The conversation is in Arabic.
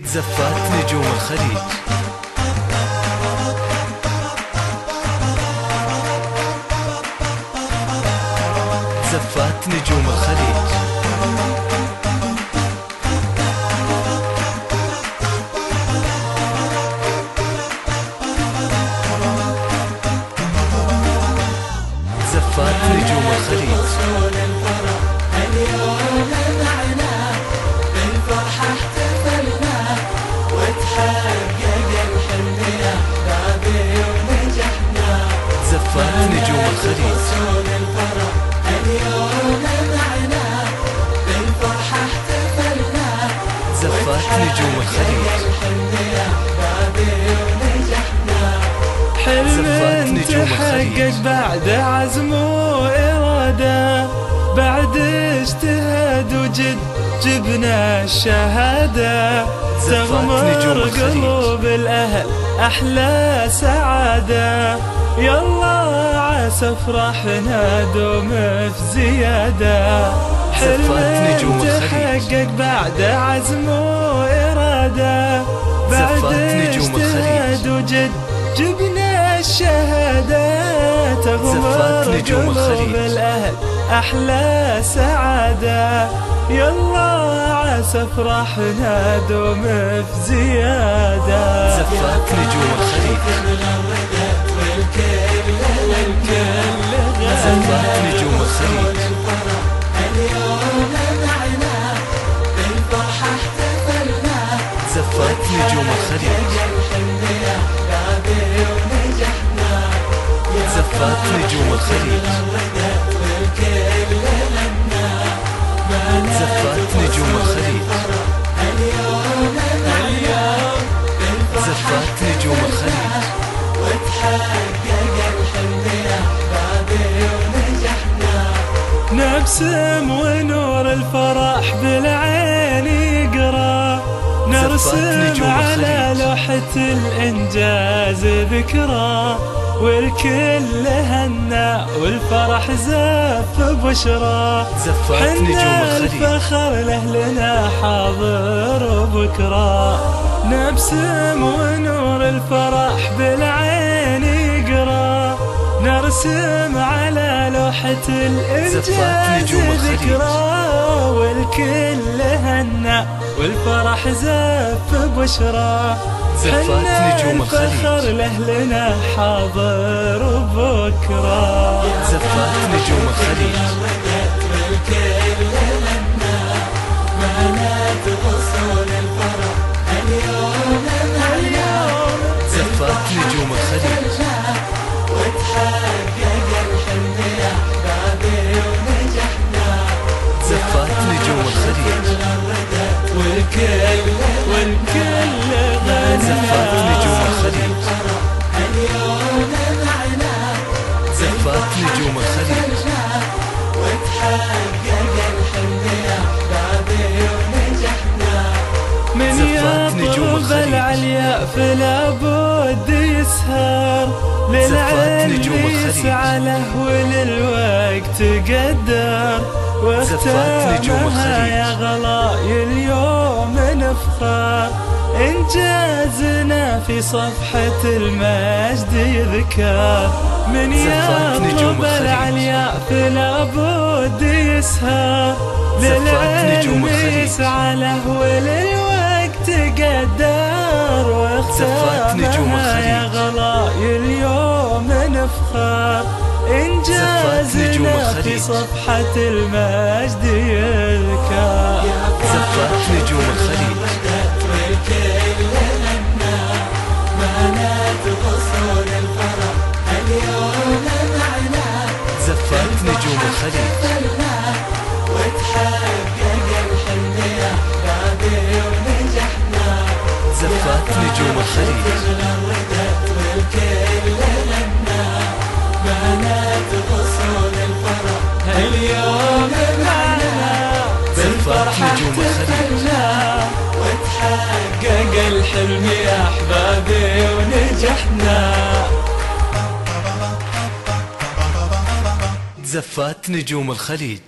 زفات نجوم الخليج. زفات نجوم الخليج. زفات نجوم الخليج. اليوم معنا بالفرحة احتفلنا وتحقق الحلم يا احبابي ونجحنا. زفات نجوم الخليج. اليوم معنا بالفرحة احتفلنا زفات نجوم الخليج. الحلم يا احبابي ونجحنا. حلم تحقق بعد عزم وإرادة، بعد اجتهاد وجد جبنا الشهادة. تغمر قلوب الأهل أحلى سعادة، يلا عسى فرحنا دوم في زيادة. حلم تحقق بعد عزم وإرادة، بعد اجتهاد وجد جبنا الشهادة. تغمر قلوب الأهل أحلى سعادة، يلا عسى فرحنا دوم في زيادة. زفات نجوم الخليج. زفات نجوم الخليج. اليوم معنا بالفرحة احتفلنا. زفات نجوم الخليج. زفات نجوم الخليج. زفات نجوم الخليج. زفات نجوم الخليج. نبسم ونور الفرح بالعين يقرا، نرسم على لوحة الإنجاز ذكرى، والكل هنا والفرح زف بشرى. زفات نجوم الخليج. الفخر لأهلنا حاضر وبكرة، نبسم ونور الفرح بالعين يقرا، نرسم على لوحة الإنجاز ذكرى، والكل هنا والفرح زف بشرى. زفات نجوم الخليج. الفخر لأهلنا حاضر وبكرة. زفات نجوم الخليج. زفات نجوم الخليج. زفات نجوم الخليج. والكل غنى. زفات نجوم الخليج. زفات نجوم الخليج. من يطلب العليا فلا بد يسهر، للعلم يسعى له وللوقت قدر، واختامها يا غلاي اليوم نفخر. إنجازنا في صفحة المجد يذكر، من يطلب العليا فلا بد يسهر، للعلم يسعى له وللوقت قدر، واختامها يا غلاي اليوم نفخر. إنجازنا في صفحة المجد يذكر. زفات نجوم الخليج. زفات نجوم الخليج. زفات نجوم الخليج. اليوم معنا زفات نجوم الخليج. وتحقق الحلم يا أحبابي ونجحنا. زفات نجوم الخليج.